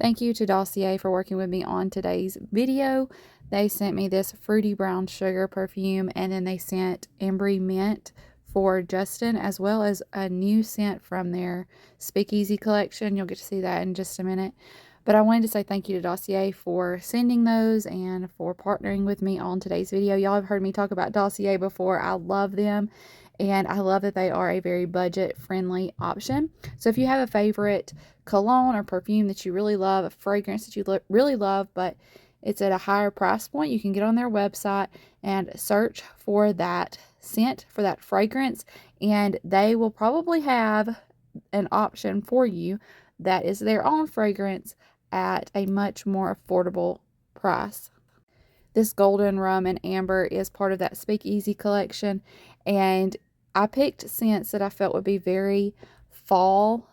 Thank you to Dossier for working with me on today's video. They sent me this fruity brown sugar perfume, and then they sent Embry Mint for Justin, as well as a new scent from their Speakeasy collection. You'll get to see that in just a minute. But I wanted to say thank you to Dossier for sending those and for partnering with me on today's video. Y'all have heard me talk about Dossier before. I love them, and I love that they are a very budget-friendly option. So if you have a favorite cologne or perfume that you really love, a fragrance that you really love, but it's at a higher price point, you can get on their website and search for that scent, for that fragrance, and they will probably have an option for you that is their own fragrance at a much more affordable price. This golden rum and amber is part of that Speakeasy collection, and I picked scents that I felt would be very fall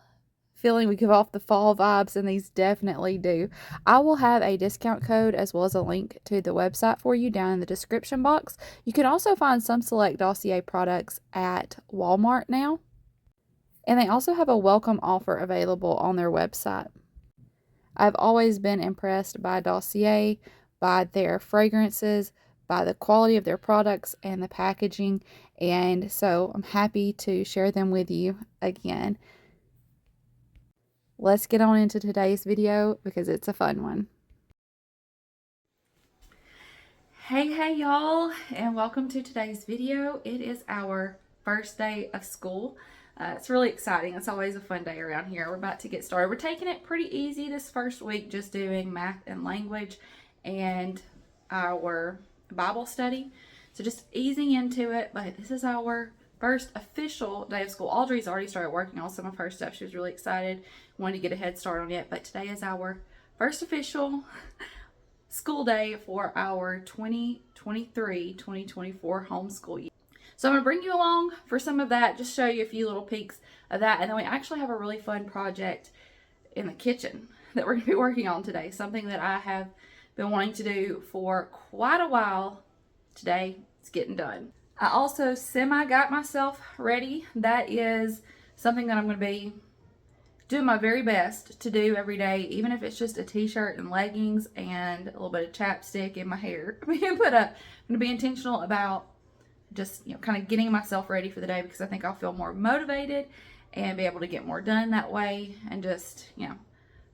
feeling, would give off the fall vibes, and these definitely do. I will have a discount code as well as a link to the website for you down in the description box. You can also find some select Dossier products at Walmart now, and they also have a welcome offer available on their website. I've always been impressed by Dossier, by their fragrances, by the quality of their products and the packaging, and so I'm happy to share them with you again. Let's get on into today's video because it's a fun one. Hey y'all, and welcome to today's video. It is our first day of school. It's really exciting. It's always a fun day around here. We're about to get started. We're taking it pretty easy this first week, just doing math and language and our Bible study. So just easing into it, but this is our first official day of school. Audrey's already started working on some of her stuff. She was really excited, wanted to get a head start on it, but today is our first official school day for our 2023-2024 homeschool year. So I'm going to bring you along for some of that, just show you a few little peeks of that, and then we actually have a really fun project in the kitchen that we're going to be working on today, something that I have been wanting to do for quite a while. Today it's getting done. I also got myself ready. That is something that I'm going to be doing my very best to do every day, even if it's just a t-shirt and leggings and a little bit of chapstick in my hair. I'm going to be intentional about just, kind of getting myself ready for the day, because I think I'll feel more motivated and be able to get more done that way, and just,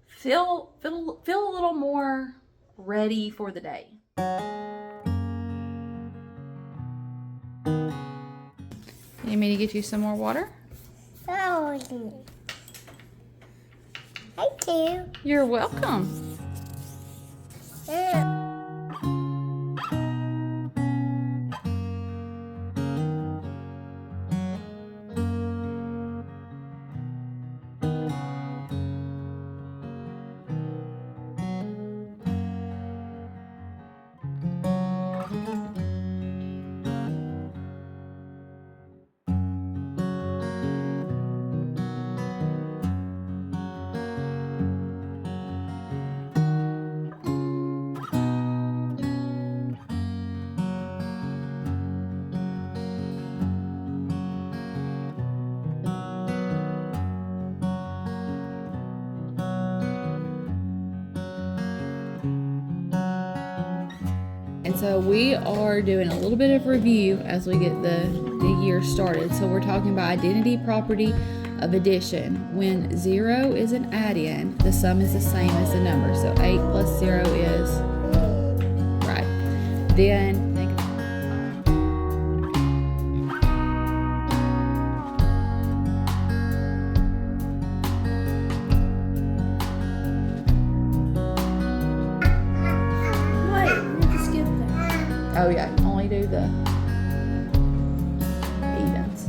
feel a little more ready for the day. You need me to get you some more water? Oh, thank you. You're welcome. Yeah. And so we are doing a little bit of review as we get the year started. So we're talking about identity property of addition. When 0 is an add-in, the sum is the same as the number. So 8 plus 0 is, right. Then oh yeah, only do the evens.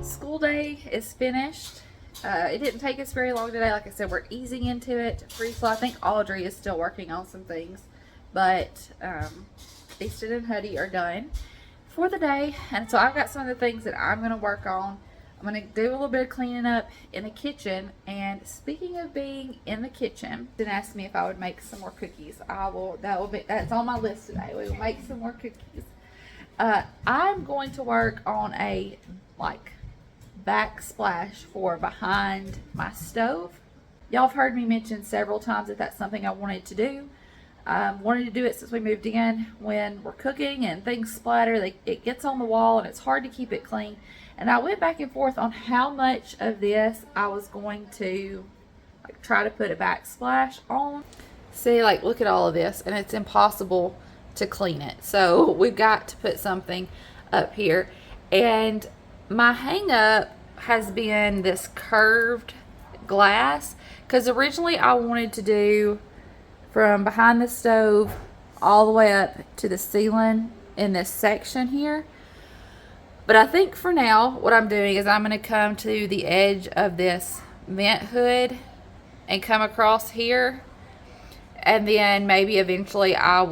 School day is finished. It didn't take us very long today. Like I said, we're easing into it. Free flow. I think Audrey is still working on some things, but Easton and Huddy are done for the day. And so I've got some of the things that I'm going to work on. I'm going to do a little bit of cleaning up in the kitchen. And speaking of being in the kitchen, then asked me if I would make some more cookies. That's on my list today. We will make some more cookies. I'm going to work on a backsplash for behind my stove. Y'all have heard me mention several times that that's something I wanted to do. Wanted to do it since we moved in. When we're cooking and things splatter, it gets on the wall and it's hard to keep it clean. And I went back and forth on how much of this I was going to try to put a backsplash on. See, look at all of this, and it's impossible to clean it. So we've got to put something up here. And my hang up has been this curved glass, because originally I wanted to do from behind the stove all the way up to the ceiling in this section here. But I think for now what I'm doing is I'm going to come to the edge of this vent hood and come across here, and then maybe eventually I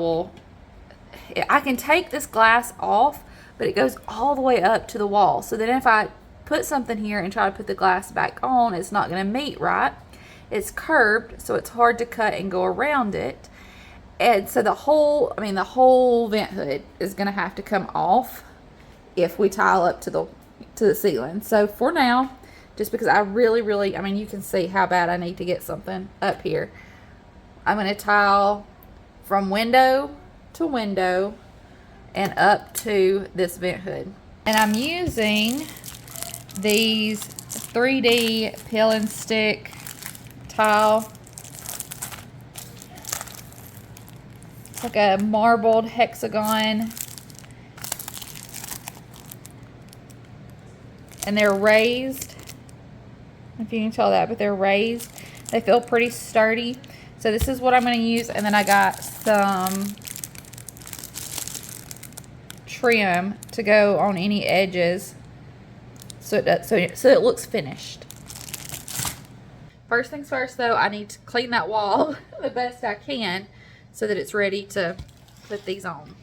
can take this glass off, but it goes all the way up to the wall. So then if I put something here and try to put the glass back on, it's not going to meet right. It's curved, so it's hard to cut and go around it. And so the whole vent hood is going to have to come off if we tile up to the ceiling. So for now, just because I really, you can see how bad I need to get something up here, I'm going to tile from window to window and up to this vent hood. And I'm using these 3D peel and stick tile. It's like a marbled hexagon. And they're raised. If you can tell that, but they're raised. They feel pretty sturdy. So this is what I'm going to use. And then I got some trim to go on any edges so it looks finished. First things first, though, I need to clean that wall the best I can so that it's ready to put these on.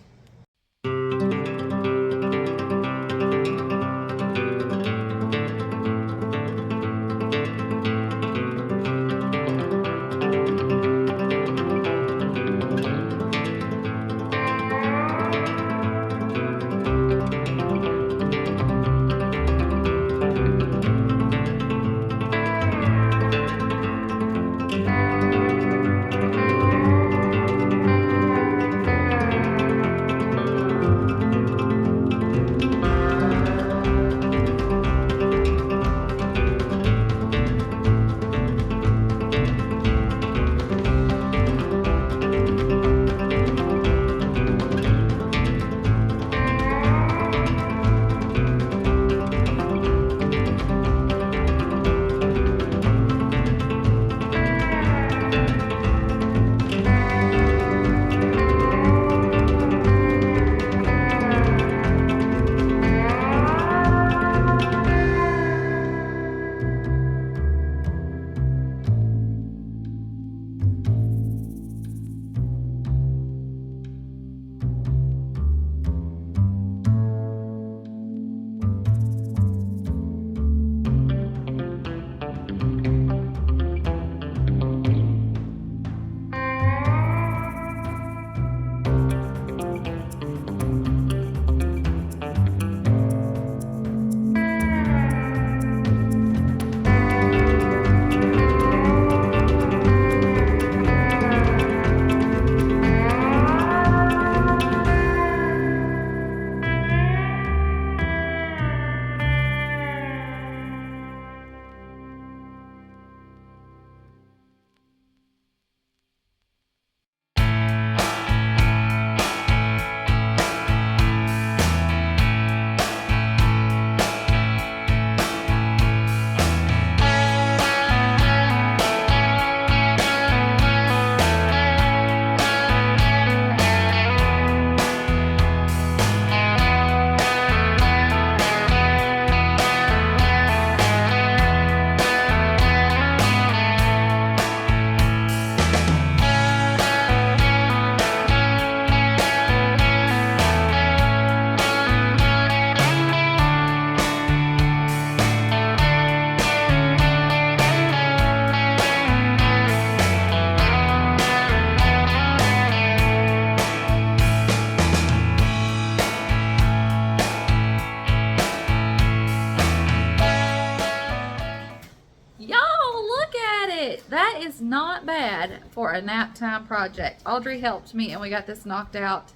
that is not bad for a nap time project. Audrey helped me and we got this knocked out.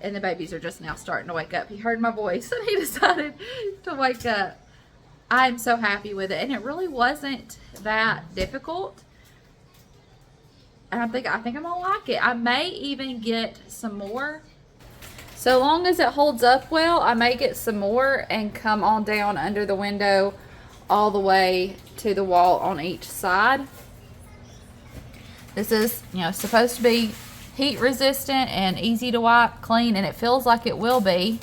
And the babies are just now starting to wake up. He heard my voice and he decided to wake up. I'm so happy with it. And it really wasn't that difficult. And I think I'm gonna like it. I may even get some more. So long as it holds up well, I may get some more and come on down under the window all the way to the wall on each side. This is, supposed to be heat resistant and easy to wipe clean, and it feels like it will be.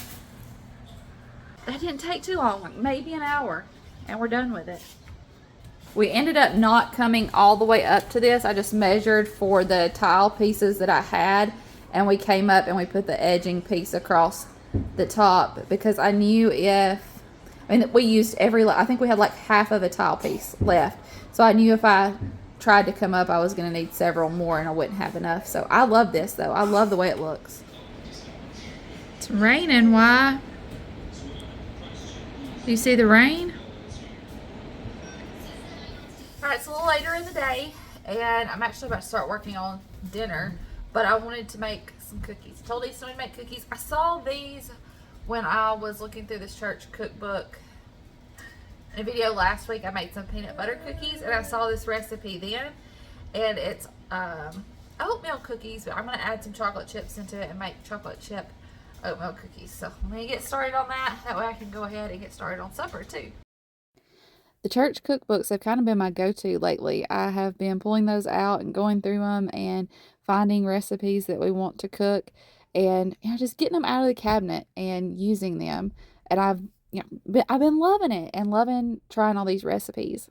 That didn't take too long, like maybe an hour, and we're done with it. We ended up not coming all the way up to this. I just measured for the tile pieces that I had, and we came up and we put the edging piece across the top because I knew we used I think we had like half of a tile piece left. So I knew if I tried to come up, I was going to need several more and I wouldn't have enough. So I love this though. I love the way it looks. It's raining. Why? Do you see the rain? All right, it's a little later in the day and I'm actually about to start working on dinner, but I wanted to make some cookies. I told Easton to make cookies. I saw these when I was looking through this church cookbook. In a video last week, I made some peanut butter cookies, and I saw this recipe then, and it's oatmeal cookies, but I'm going to add some chocolate chips into it and make chocolate chip oatmeal cookies. So I'm going to get started on that. That way I can go ahead and get started on supper too. The church cookbooks have kind of been my go-to lately. I have been pulling those out and going through them and finding recipes that we want to cook and just getting them out of the cabinet and using them. And I've been loving it and loving trying all these recipes.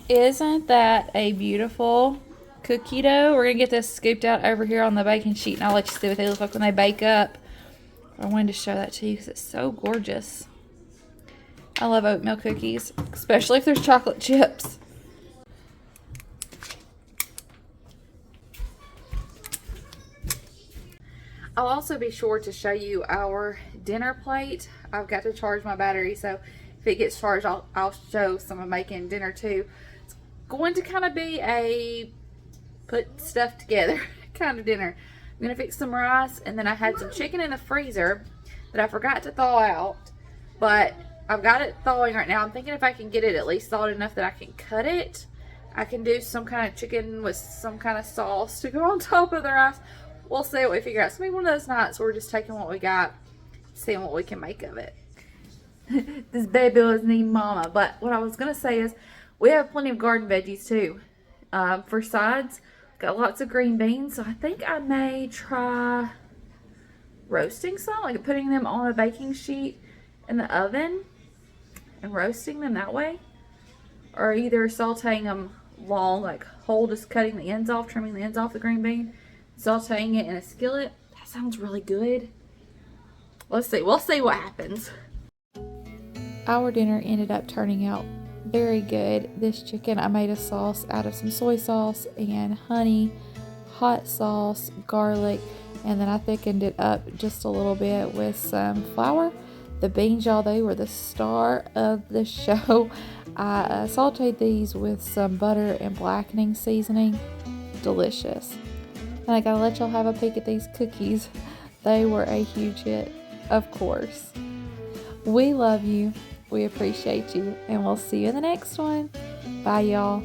Isn't that a beautiful cookie dough? We're going to get this scooped out over here on the baking sheet and I'll let you see what they look like when they bake up. I wanted to show that to you because it's so gorgeous. I love oatmeal cookies, especially if there's chocolate chips. I'll also be sure to show you our dinner plate. I've got to charge my battery, so if it gets charged, I'll show some of making dinner too. It's going to kind of be a put stuff together kind of dinner. I'm going to fix some rice, and then I had some chicken in the freezer that I forgot to thaw out, but I've got it thawing right now. I'm thinking if I can get it at least thawed enough that I can cut it, I can do some kind of chicken with some kind of sauce to go on top of the rice. We'll see what we figure out. It's going to be one of those nights where we're just taking what we got, seeing what we can make of it. This baby doesn't need mama. But what I was going to say is we have plenty of garden veggies too. For sides, got lots of green beans. So I think I may try roasting some, like putting them on a baking sheet in the oven and roasting them that way, or either sauteing them long, like whole, just cutting the ends off, trimming the ends off the green bean, sauteing it in a skillet. That sounds really good. Let's see. We'll see what happens. Our dinner ended up turning out very good. This chicken, I made a sauce out of some soy sauce and honey, hot sauce, garlic, and then I thickened it up just a little bit with some flour. The beans, y'all, they were the star of the show. I sauteed these with some butter and blackening seasoning. Delicious. And I gotta let y'all have a peek at these cookies. They were a huge hit, of course. We love you. We appreciate you. And we'll see you in the next one. Bye, y'all.